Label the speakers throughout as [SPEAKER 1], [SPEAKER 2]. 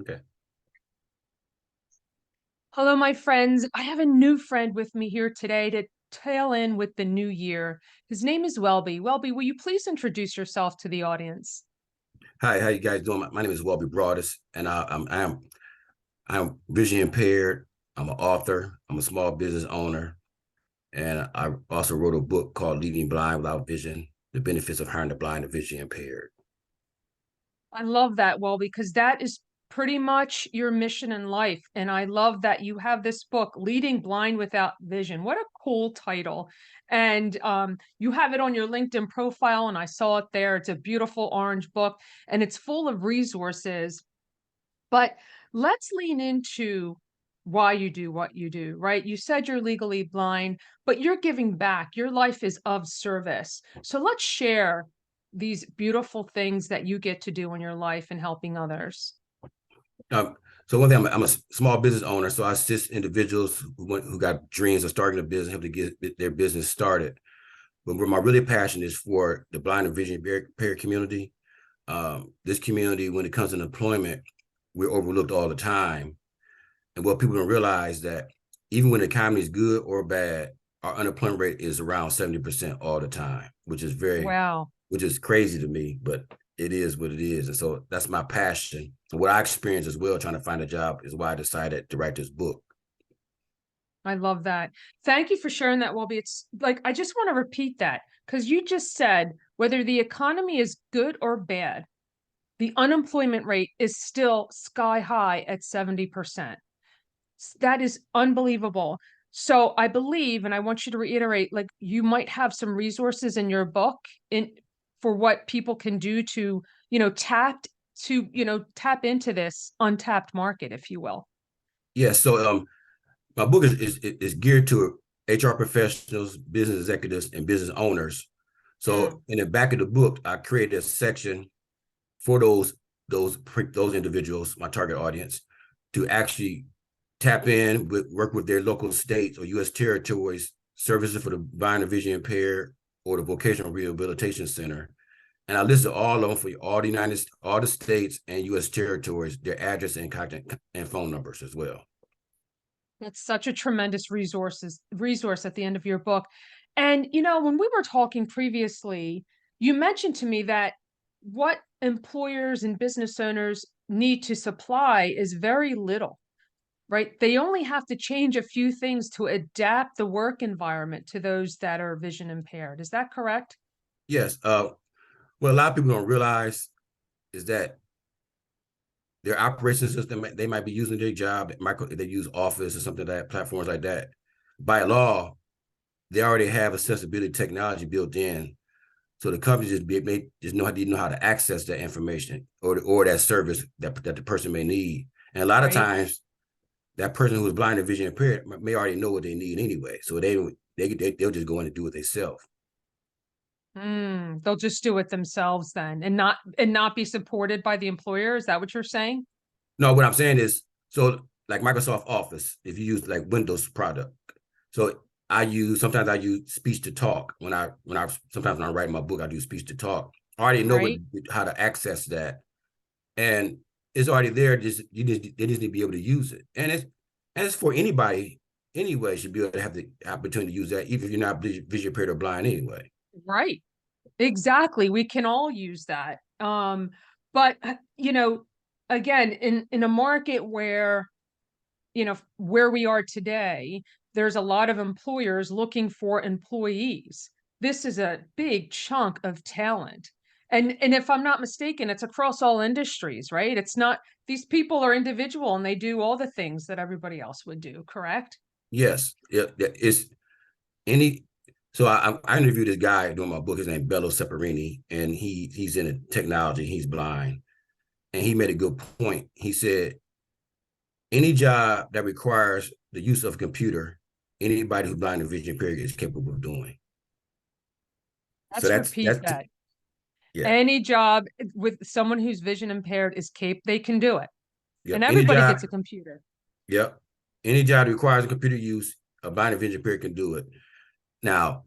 [SPEAKER 1] Okay.
[SPEAKER 2] Hello, my friends. I have a new friend with me here today to tail in with the new year. His name is Welby. Welby, will you please introduce yourself to the audience?
[SPEAKER 1] Hi, how you guys doing? My name is Welby Broaddus, and I'm vision impaired. I'm an author. I'm a small business owner, and I also wrote a book called "Leading Blind Without Vision: The Benefits of Hiring the Blind and Vision Impaired."
[SPEAKER 2] I love that, Welby, because that is pretty much your mission in life. And I love that you have this book, Leading Blind Without Vision. What a cool title. And you have it on your LinkedIn profile, and I saw it there. It's a beautiful orange book, and it's full of resources. But let's lean into why you do what you do, right? You said you're legally blind, but you're giving back. Your life is of service. So let's share these beautiful things that you get to do in your life and helping others.
[SPEAKER 1] Um, so one thing, I'm a small business owner, so I assist individuals who got dreams of starting a business, help to get their business started. But where my really passion is for the blind and vision impaired community. This community, when it comes to employment, we're overlooked all the time. And what people don't realize that even when the economy is good or bad, our unemployment rate is around 70% all the time,
[SPEAKER 2] Wow.
[SPEAKER 1] which is crazy to me, but it is what it is. And so that's my passion. And what I experienced as well, trying to find a job, is why I decided to write this book.
[SPEAKER 2] I love that. Thank you for sharing that, Welby. It's like, I just want to repeat that because you just said whether the economy is good or bad, the unemployment rate is still sky high at 70%. That is unbelievable. So I believe, and I want you to reiterate, like you might have some resources in your book in for what people can do to, tap into this untapped market, if you will.
[SPEAKER 1] Yeah. So my book is geared to HR professionals, business executives, and business owners.
[SPEAKER 2] Mm.
[SPEAKER 1] So in the back of the book, I created a section for those individuals, my target audience, to actually tap in with work with their local states or U.S. territories, services for the blind and vision impaired, or the vocational rehabilitation center. And I listed all of them for all the states and U.S. territories, their address and contact and phone numbers as well.
[SPEAKER 2] That's such a tremendous resource at the end of your book. And when we were talking previously, you mentioned to me that what employers and business owners need to supply is very little, right? They only have to change a few things to adapt the work environment to those that are vision impaired. Is that correct?
[SPEAKER 1] Yes. What a lot of people don't realize is that their operation system, they might be using their job, they use Office or something like that, platforms like that. By law, they already have accessibility technology built in. So the company just know how to access that information or that service that the person may need. And a lot of
[SPEAKER 2] Right.
[SPEAKER 1] times, that person who is blind and vision impaired may already know what they need anyway. So they'll just go in and do it themselves.
[SPEAKER 2] They'll just do it themselves then and not be supported by the employer. Is that what you're saying?
[SPEAKER 1] No, what I'm saying is, so like Microsoft Office, if you use like Windows product, so sometimes I use speech to talk when I sometimes when I write my book, I do speech to talk. I already know
[SPEAKER 2] Right.
[SPEAKER 1] how to access that, and it's already there. They just need to be able to use it, and it's for anybody anyway. Should be able to have the opportunity to use that, even if you're not visually impaired or blind anyway.
[SPEAKER 2] Right. Exactly. We can all use that. But again, in a market where, where we are today, there's a lot of employers looking for employees. This is a big chunk of talent. And if I'm not mistaken, it's across all industries, right? It's not these people are individual and they do all the things that everybody else would do, correct?
[SPEAKER 1] Yes, it's any. So I interviewed this guy doing my book. His name Bello Separini, and he's in technology. He's blind, and he made a good point. He said any job that requires the use of a computer, anybody who's blind and vision impaired is capable of doing. So
[SPEAKER 2] Let's repeat
[SPEAKER 1] that's
[SPEAKER 2] that.
[SPEAKER 1] yeah,
[SPEAKER 2] Any job with someone who's vision impaired is they can do it.
[SPEAKER 1] yep.
[SPEAKER 2] And
[SPEAKER 1] Any
[SPEAKER 2] everybody
[SPEAKER 1] job,
[SPEAKER 2] gets a computer.
[SPEAKER 1] yep. Any job that requires a computer use, a blind and vision impaired can do it. Now,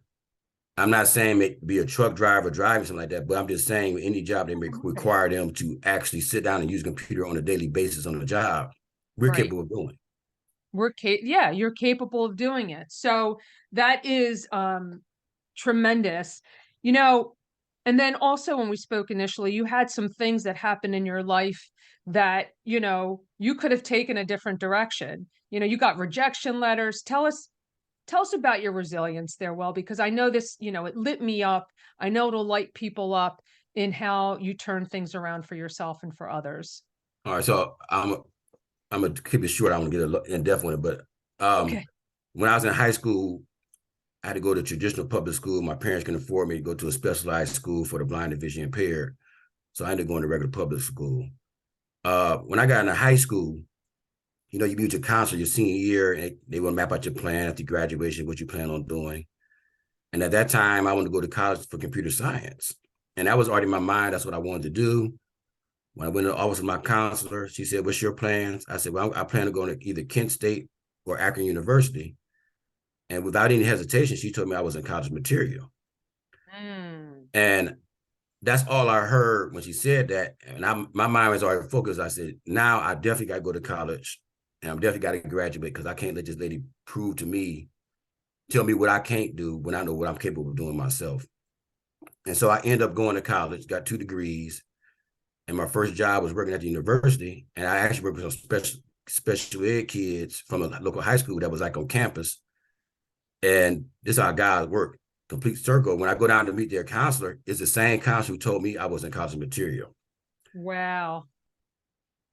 [SPEAKER 1] I'm not saying be a truck driver, driving something like that, but I'm just saying any job that may
[SPEAKER 2] Right.
[SPEAKER 1] require them to actually sit down and use a computer on a daily basis on the job, we're
[SPEAKER 2] Right.
[SPEAKER 1] capable of doing.
[SPEAKER 2] Yeah, you're capable of doing it. So that is tremendous. You know, and then also when we spoke initially, you had some things that happened in your life that, you could have taken a different direction. You got rejection letters. Tell us about your resilience there, well, because I know this, it lit me up. I know it'll light people up in how you turn things around for yourself and for others.
[SPEAKER 1] All right, so I'm gonna keep it short. I want to get in depth on it, but
[SPEAKER 2] Okay.
[SPEAKER 1] when I was in high school, I had to go to traditional public school. My parents couldn't afford me to go to a specialized school for the blind and vision impaired, so I ended up going to regular public school. When I got into high school, you meet your counselor your senior year, and they will map out your plan after graduation, what you plan on doing. And at that time, I wanted to go to college for computer science, and that was already in my mind. That's what I wanted to do. When I went to the office of my counselor, she said, "What's your plans?" I said, "Well, I plan to go to either Kent State or Akron University." And without any hesitation, she told me I was in college material.
[SPEAKER 2] Mm.
[SPEAKER 1] And that's all I heard when she said that. And my mind was already focused. I said, now I definitely got to go to college, and I'm definitely got to graduate, because I can't let this lady prove to me, tell me what I can't do when I know what I'm capable of doing myself. And so I ended up going to college, got 2 degrees, and my first job was working at the university. And I actually worked with some special ed kids from a local high school that was like on campus. And this is how guys work. Complete circle. When I go down to meet their counselor, it's the same counselor who told me I was in college material.
[SPEAKER 2] Wow.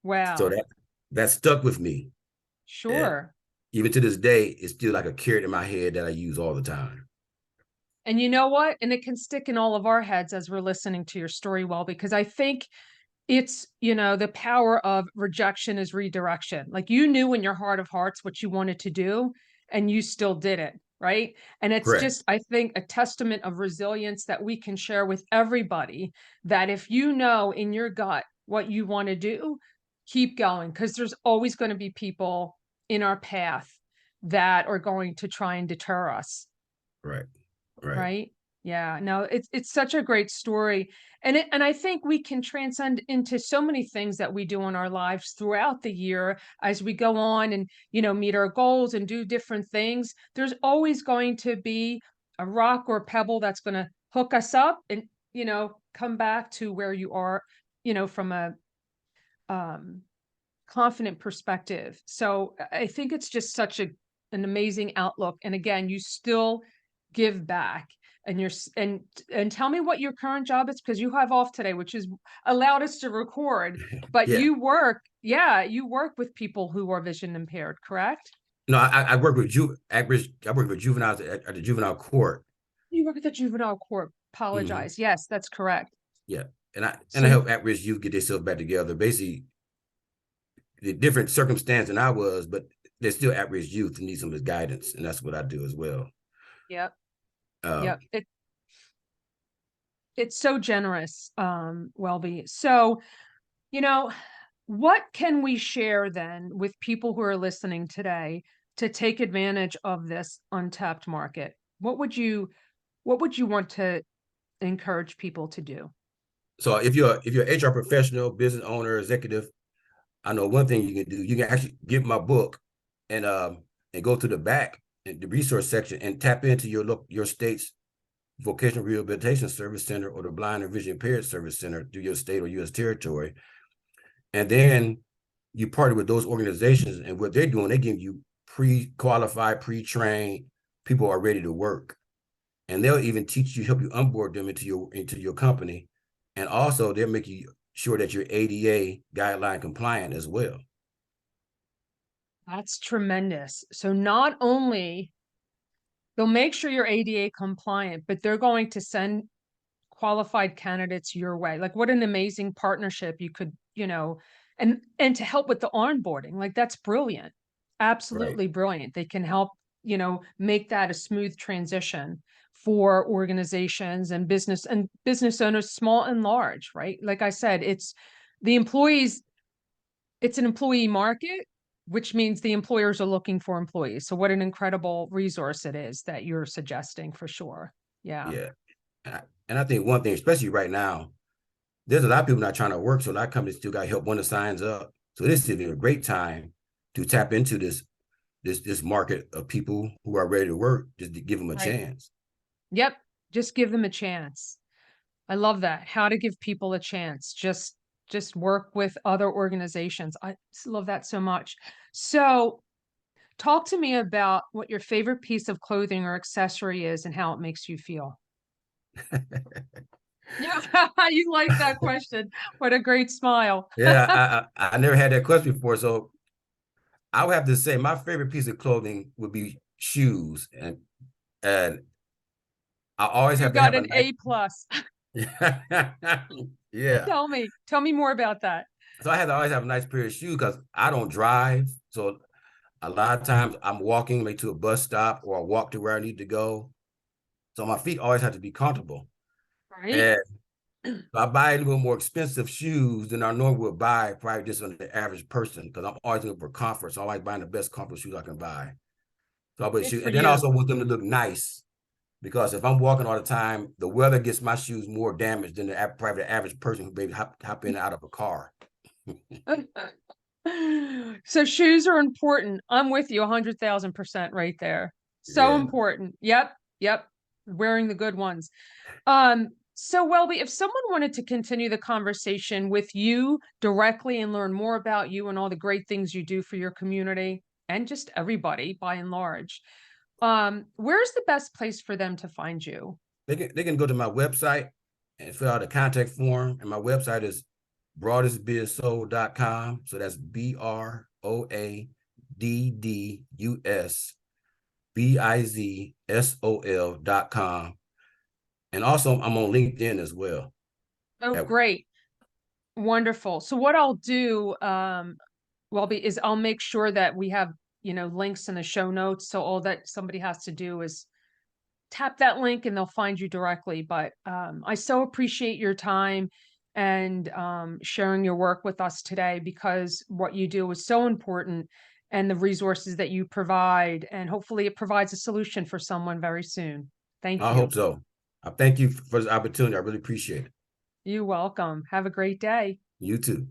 [SPEAKER 1] So
[SPEAKER 2] Wow.
[SPEAKER 1] that stuck with me. And
[SPEAKER 2] Sure.
[SPEAKER 1] even to this day, it's still like a carrot in my head that I use all the time.
[SPEAKER 2] And you know what? And it can stick in all of our heads as we're listening to your story, well, because I think it's, the power of rejection is redirection. Like you knew in your heart of hearts what you wanted to do, and you still did it. Right. And it's
[SPEAKER 1] Correct.
[SPEAKER 2] just, I think, a testament of resilience that we can share with everybody, that if you know in your gut what you want to do, keep going, because there's always going to be people in our path that are going to try and deter us.
[SPEAKER 1] Right. Right.
[SPEAKER 2] Right? Yeah, no, it's such a great story. And I think we can transcend into so many things that we do in our lives throughout the year as we go on and, meet our goals and do different things. There's always going to be a rock or pebble that's going to hook us up and, come back to where you are, from a um confident perspective. So I think it's just such an amazing outlook. And again, you still give back, and and tell me what your current job is, because you have off today, which is allowed us to record, but
[SPEAKER 1] Yeah.
[SPEAKER 2] you work with people who are vision impaired, correct?
[SPEAKER 1] No, I work with I work with juveniles at the juvenile court.
[SPEAKER 2] You work at the juvenile court.
[SPEAKER 1] Mm-hmm.
[SPEAKER 2] Apologize. Yes, that's correct.
[SPEAKER 1] Yeah. And I
[SPEAKER 2] So
[SPEAKER 1] help at-risk youth get themselves back together. Basically, the different circumstance than I was, but they're still at-risk youth and need some of this guidance. And that's what I do as well.
[SPEAKER 2] yep,
[SPEAKER 1] Um,
[SPEAKER 2] yep. It's so generous, Welby. So, you know, what can we share then with people who are listening today to take advantage of this untapped market? What would you want to encourage people to do?
[SPEAKER 1] so if you're an HR professional, business owner, executive, I know one thing you can do. You can actually get my book and go to the back in the resource section and tap into your state's vocational rehabilitation service center or the blind or vision impaired service center through your state or U.S. territory. And then you partner with those organizations, and what they're doing, they give you pre-qualified, pre-trained people who are ready to work. And they'll even teach you, help you onboard them into your company. And also they'll make you sure that you're ADA guideline compliant as well.
[SPEAKER 2] That's tremendous. So not only they'll make sure you're ADA compliant, but they're going to send qualified candidates your way. Like what an amazing partnership you could, and to help with the onboarding. Like that's brilliant.
[SPEAKER 1] Right.
[SPEAKER 2] Absolutely brilliant. They can help, make that a smooth transition for organizations and business owners, small and large, right? Like I said, the employees, it's an employee market, which means the employers are looking for employees. So what an incredible resource it is that you're suggesting, for sure. Yeah.
[SPEAKER 1] Yeah. And I think one thing, especially right now, there's a lot of people not trying to work, so a lot of companies still got to help when the signs up. So this is a great time to tap into this market of people who are ready to work, just to give them a
[SPEAKER 2] Right.
[SPEAKER 1] chance.
[SPEAKER 2] Yep. Just give them a chance. I love that. How to give people a chance. Just work with other organizations. I just love that so much. So, talk to me about what your favorite piece of clothing or accessory is and how it makes you feel. Yeah, you like that question. What a great smile.
[SPEAKER 1] Yeah, I never had that question before, so I would have to say my favorite piece of clothing would be shoes, and I always
[SPEAKER 2] You
[SPEAKER 1] have to
[SPEAKER 2] got
[SPEAKER 1] have a
[SPEAKER 2] an
[SPEAKER 1] nice.
[SPEAKER 2] A plus.
[SPEAKER 1] Yeah.
[SPEAKER 2] Tell me more about that.
[SPEAKER 1] So I have to always have a nice pair of shoes because I don't drive. So a lot of times I'm walking maybe to a bus stop or I walk to where I need to go. So my feet always have to be comfortable.
[SPEAKER 2] Right?
[SPEAKER 1] And I buy a little more expensive shoes than I normally would buy, probably just on the average person, because I'm always looking for comfort. So I like buying the best comfort shoes I can buy. So I wear
[SPEAKER 2] Good
[SPEAKER 1] shoes.
[SPEAKER 2] for
[SPEAKER 1] And then I
[SPEAKER 2] you.
[SPEAKER 1] also want them to look nice because if I'm walking all the time, the weather gets my shoes more damaged than probably the average person who maybe hop in and out of a car.
[SPEAKER 2] So shoes are important. I'm with you 100,000% right there. So
[SPEAKER 1] Yeah.
[SPEAKER 2] important. Yep, yep. Wearing the good ones. So Welby, if someone wanted to continue the conversation with you directly and learn more about you and all the great things you do for your community and just everybody by and large, where's the best place for them to find you?
[SPEAKER 1] They can go to my website and fill out a contact form. And my website is broaddusbizsoul.com. So that's BROADDUSBIZSOL.com. And also I'm on LinkedIn as well.
[SPEAKER 2] Oh, great. Wonderful. So what I'll do, Welby, is I'll make sure that we have, links in the show notes. So all that somebody has to do is tap that link and they'll find you directly. But I so appreciate your time and sharing your work with us today because what you do is so important and the resources that you provide. And hopefully it provides a solution for someone very soon. Thank
[SPEAKER 1] I
[SPEAKER 2] you.
[SPEAKER 1] hope so. I thank you for this opportunity. I really appreciate it.
[SPEAKER 2] You're welcome. Have a great day.
[SPEAKER 1] You too.